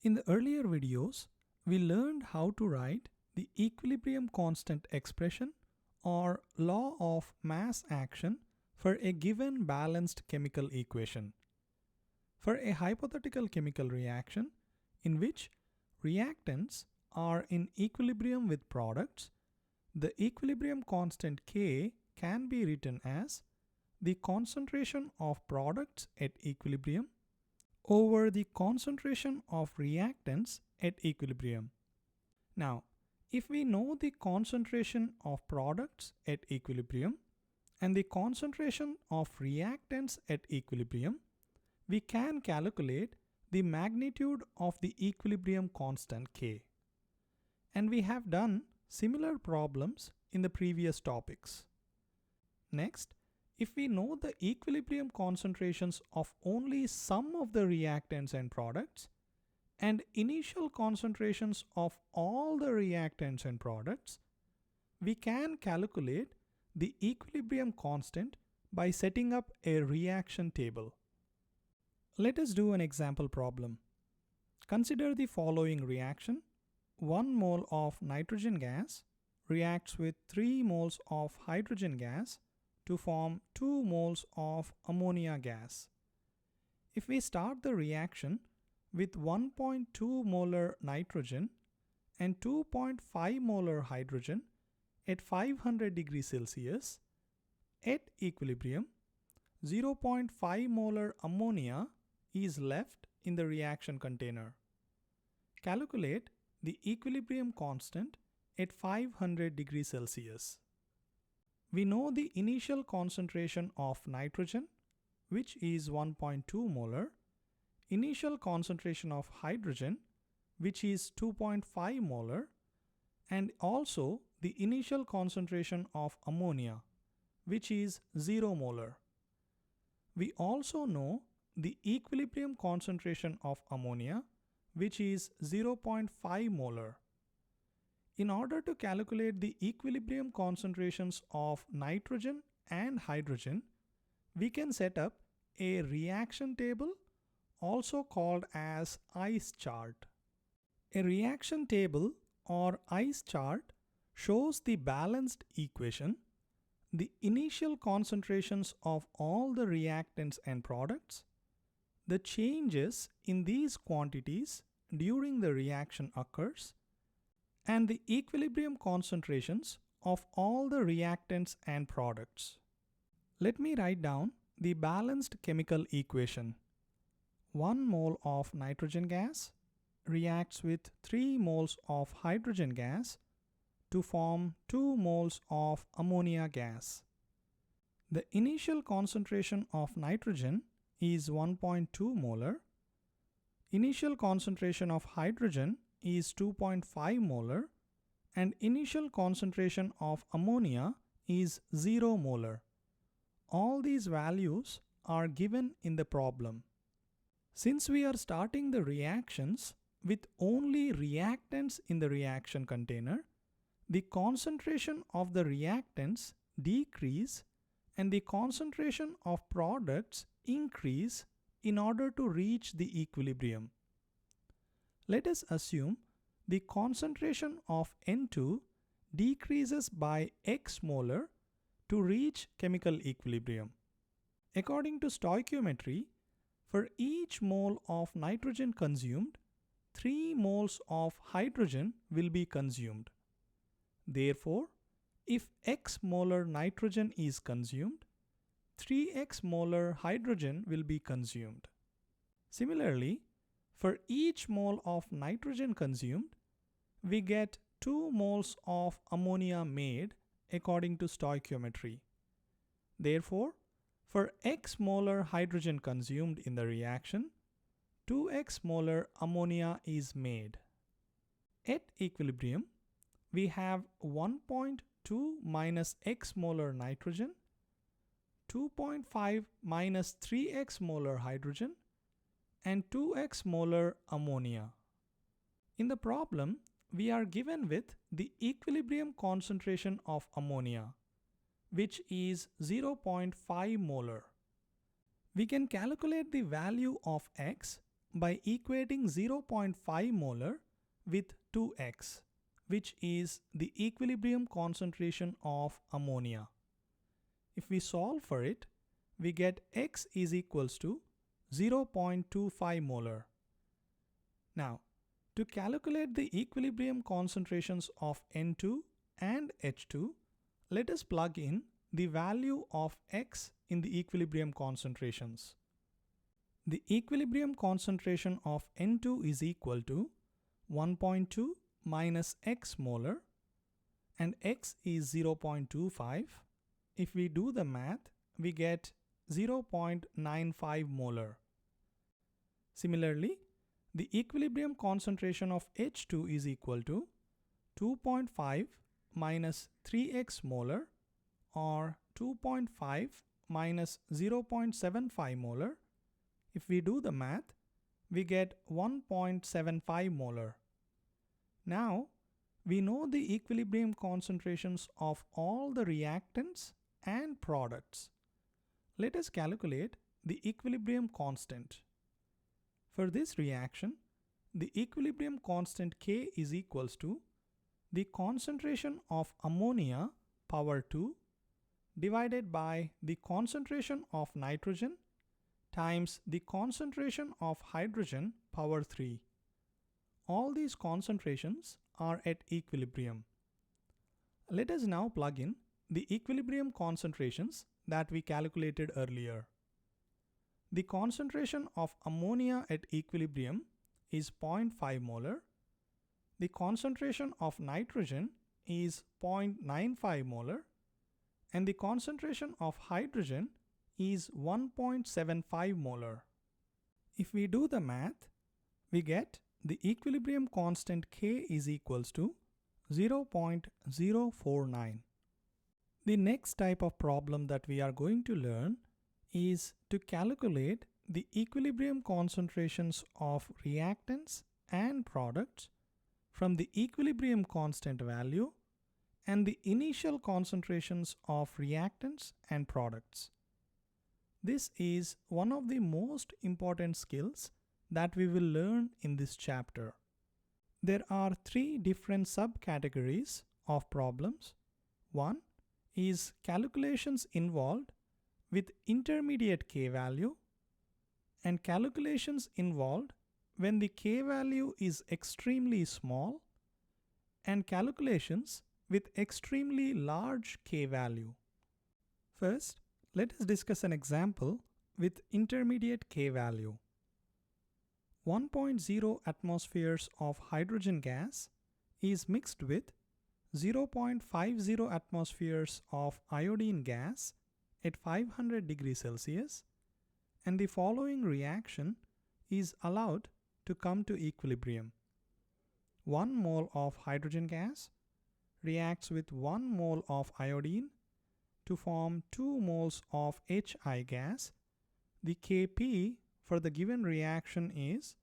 In the earlier videos, we learned how to write the equilibrium constant expression or law of mass action for a given balanced chemical equation. For a hypothetical chemical reaction in which reactants are in equilibrium with products, the equilibrium constant K can be written as the concentration of products at equilibrium over the concentration of reactants at equilibrium. Now, if we know the concentration of products at equilibrium and the concentration of reactants at equilibrium, we can calculate the magnitude of the equilibrium constant K. And we have done similar problems in the previous topics. Next, if we know the equilibrium concentrations of only some of the reactants and products and initial concentrations of all the reactants and products, we can calculate the equilibrium constant by setting up a reaction table. Let us do an example problem. Consider the following reaction. 1 mole of nitrogen gas reacts with 3 moles of hydrogen gas to form 2 moles of ammonia gas. If we start the reaction with 1.2 molar nitrogen and 2.5 molar hydrogen at 500 degrees Celsius, at equilibrium, 0.5 molar ammonia is left in the reaction container. Calculate the equilibrium constant at 500 degrees Celsius. We know the initial concentration of nitrogen, which is 1.2 molar, initial concentration of hydrogen, which is 2.5 molar, and also the initial concentration of ammonia, which is 0 molar. We also know the equilibrium concentration of ammonia, which is 0.5 molar. In order to calculate the equilibrium concentrations of nitrogen and hydrogen, we can set up a reaction table, also called as ICE chart. A reaction table or ICE chart shows the balanced equation, the initial concentrations of all the reactants and products, the changes in these quantities during the reaction occurs, and the equilibrium concentrations of all the reactants and products. Let me write down the balanced chemical equation. 1 mole of nitrogen gas reacts with 3 moles of hydrogen gas to form 2 moles of ammonia gas. The initial concentration of nitrogen is 1.2 molar. Initial concentration of hydrogen is 2.5 molar and initial concentration of ammonia is 0 molar. All these values are given in the problem. Since we are starting the reactions with only reactants in the reaction container, the concentration of the reactants decrease and the concentration of products increase in order to reach the equilibrium. Let us assume the concentration of N2 decreases by X molar to reach chemical equilibrium. According to stoichiometry, for each mole of nitrogen consumed, 3 moles of hydrogen will be consumed. Therefore, if X molar nitrogen is consumed, 3x molar hydrogen will be consumed. Similarly, for each mole of nitrogen consumed, we get 2 moles of ammonia made according to stoichiometry. Therefore, for X molar hydrogen consumed in the reaction, 2x molar ammonia is made. At equilibrium, we have 1.2 minus X molar nitrogen, 2.5 minus 3x molar hydrogen, and 2x molar ammonia. In the problem, we are given with the equilibrium concentration of ammonia, which is 0.5 molar. We can calculate the value of X by equating 0.5 molar with 2x, which is the equilibrium concentration of ammonia. If we solve for it, we get x is equals to 0.25 molar. Now, to calculate the equilibrium concentrations of N2 and H2, let us plug in the value of x in the equilibrium concentrations. The equilibrium concentration of N2 is equal to 1.2 minus x molar, and x is 0.25. If we do the math, we get 0.95 molar. Similarly, the equilibrium concentration of H2 is equal to 2.5 minus 3x molar, or 2.5 minus 0.75 molar. If we do the math, we get 1.75 molar. Now, we know the equilibrium concentrations of all the reactants and products. Let us calculate the equilibrium constant. For this reaction, the equilibrium constant K is equals to the concentration of ammonia power 2 divided by the concentration of nitrogen times the concentration of hydrogen power 3. All these concentrations are at equilibrium. Let us now plug in the equilibrium concentrations that we calculated earlier. The concentration of ammonia at equilibrium is 0.5 molar. The concentration of nitrogen is 0.95 molar, and the concentration of hydrogen is 1.75 molar. If we do the math, we get the equilibrium constant K is equals to 0.049. The next type of problem that we are going to learn is to calculate the equilibrium concentrations of reactants and products from the equilibrium constant value and the initial concentrations of reactants and products. This is one of the most important skills that we will learn in this chapter. There are three different subcategories of problems. One is calculations involved with intermediate K value, and calculations involved when the K value is extremely small, and calculations with extremely large K value. First, let us discuss an example with intermediate K value. 1.0 atmospheres of hydrogen gas is mixed with 0.50 atmospheres of iodine gas at 500 degrees Celsius, and the following reaction is allowed to come to equilibrium. 1 mole of hydrogen gas reacts with 1 mole of iodine to form 2 moles of HI gas. The Kp for the given reaction is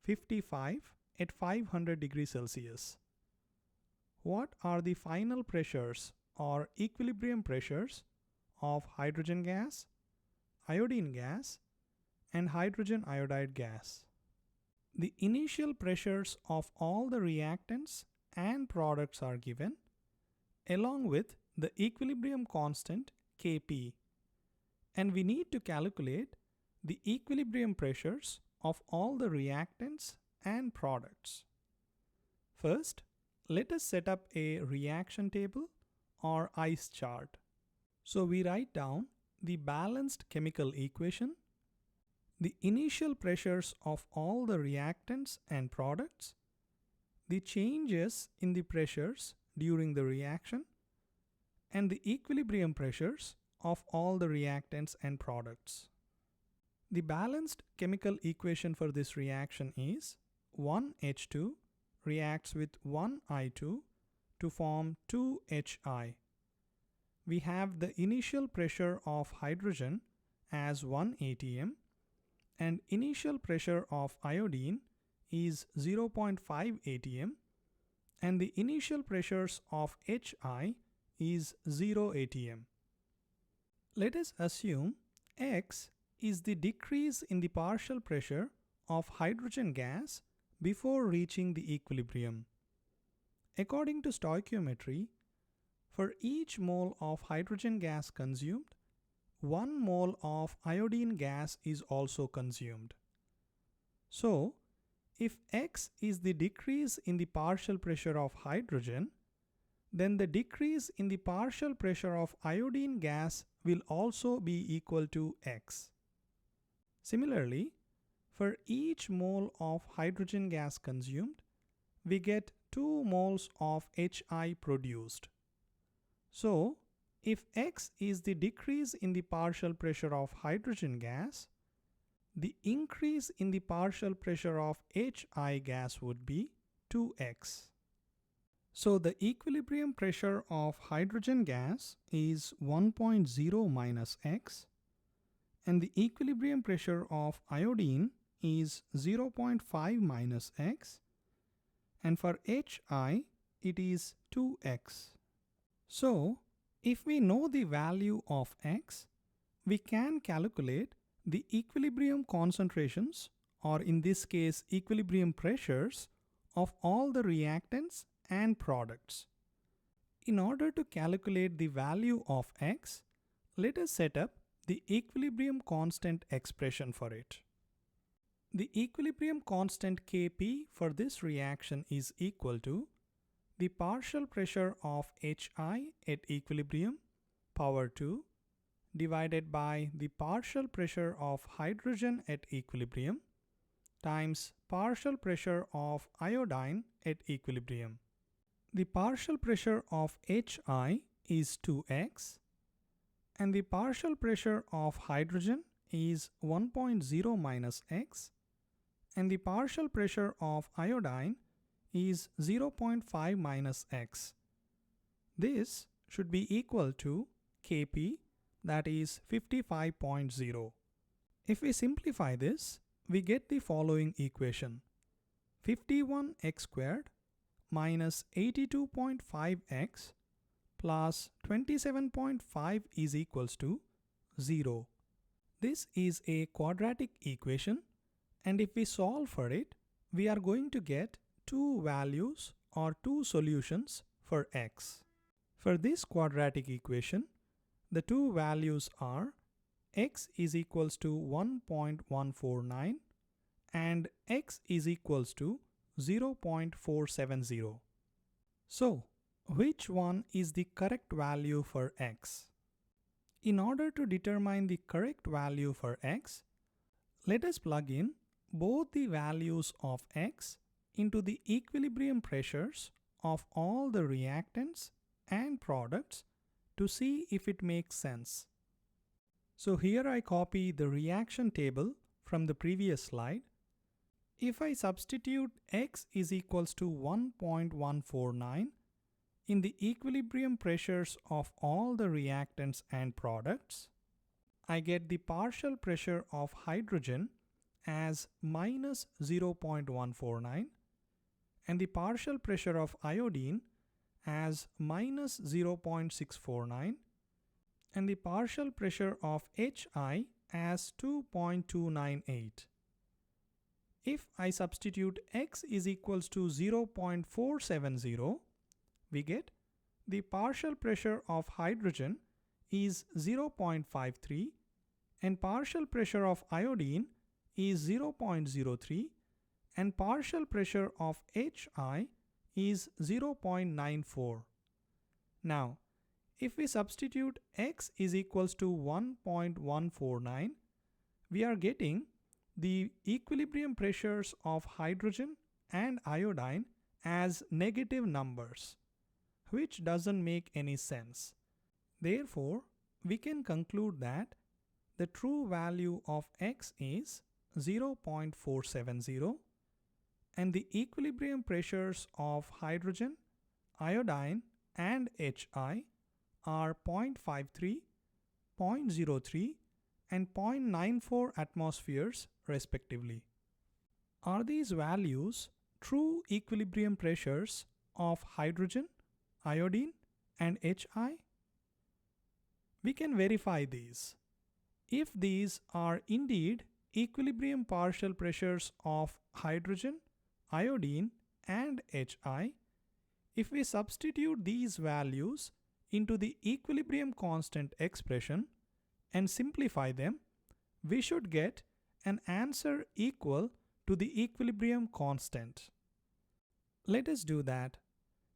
55 at 500 degrees Celsius. What are the final pressures or equilibrium pressures of hydrogen gas, iodine gas, and hydrogen iodide gas? The initial pressures of all the reactants and products are given, along with the equilibrium constant Kp, and we need to calculate the equilibrium pressures of all the reactants and products. First, let us set up a reaction table or ICE chart. So we write down the balanced chemical equation, the initial pressures of all the reactants and products, the changes in the pressures during the reaction, and the equilibrium pressures of all the reactants and products. The balanced chemical equation for this reaction is 1H2 reacts with 1I2 to form 2HI. We have the initial pressure of hydrogen as 1 atm, and initial pressure of iodine is 0.5 atm, and the initial pressures of HI is 0 atm. Let us assume X is the decrease in the partial pressure of hydrogen gas before reaching the equilibrium. According to stoichiometry, for each mole of hydrogen gas consumed, 1 mole of iodine gas is also consumed. So, if X is the decrease in the partial pressure of hydrogen, then the decrease in the partial pressure of iodine gas will also be equal to X. Similarly, for each mole of hydrogen gas consumed, we get 2 moles of HI produced. So, if X is the decrease in the partial pressure of hydrogen gas, the increase in the partial pressure of HI gas would be 2X. So the equilibrium pressure of hydrogen gas is 1.0 minus X, and the equilibrium pressure of iodine is 0.5 minus X, and for HI it is 2X. So if we know the value of X, we can calculate the equilibrium concentrations, or in this case equilibrium pressures, of all the reactants and products. In order to calculate the value of X, let us set up the equilibrium constant expression for it. The equilibrium constant Kp for this reaction is equal to the partial pressure of HI at equilibrium power 2 divided by the partial pressure of hydrogen at equilibrium times partial pressure of iodine at equilibrium. The partial pressure of HI is 2X and the partial pressure of hydrogen is 1.0 minus X and the partial pressure of iodine is 0.5 minus X. This should be equal to Kp, that is 55.0. If we simplify this, we get the following equation: 51x squared minus 82.5x plus 27.5 is equals to 0. This is a quadratic equation, and if we solve for it, we are going to get two values or two solutions for x. For this quadratic equation, the two values are x is equals to 1.149 and x is equals to 0.470. So, which one is the correct value for x? In order to determine the correct value for x, let us plug in both the values of x into the equilibrium pressures of all the reactants and products to see if it makes sense. So here I copy the reaction table from the previous slide. If I substitute x is equals to 1.149 in the equilibrium pressures of all the reactants and products, I get the partial pressure of hydrogen as minus 0.149 and the partial pressure of iodine as minus 0.649 and the partial pressure of HI as 2.298. If I substitute x is equals to 0.470, we get the partial pressure of hydrogen is 0.53 and partial pressure of iodine is 0.03 and partial pressure of HI is 0.94. Now, if we substitute x is equals to 1.149, we are getting the equilibrium pressures of hydrogen and iodine as negative numbers, which doesn't make any sense. Therefore, we can conclude that the true value of x is 0.470 and the equilibrium pressures of hydrogen, iodine and HI are 0.53, 0.03 and 0.94 atmospheres respectively. Are these values true equilibrium pressures of hydrogen, iodine and HI? We can verify these. If these are indeed equilibrium partial pressures of hydrogen, iodine, and HI, if we substitute these values into the equilibrium constant expression and simplify them, we should get an answer equal to the equilibrium constant. Let us do that.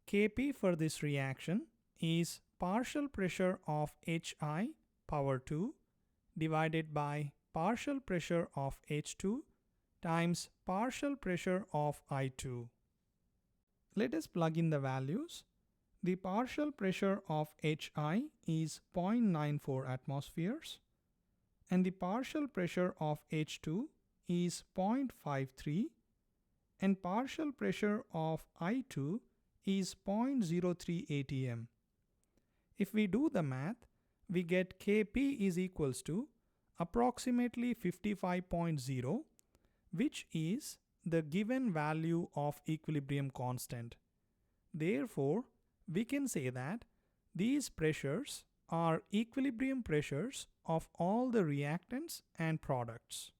Kp for this reaction is partial pressure of Hi power 2 divided by partial pressure of H2 times partial pressure of I2. Let us plug in the values. The partial pressure of Hi is 0.94 atmospheres and the partial pressure of H2 is 0.53 and partial pressure of I2 is 0.03 atm. If we do the math, we get Kp is equals to approximately 55.0, which is the given value of equilibrium constant. Therefore, we can say that these pressures are equilibrium pressures of all the reactants and products.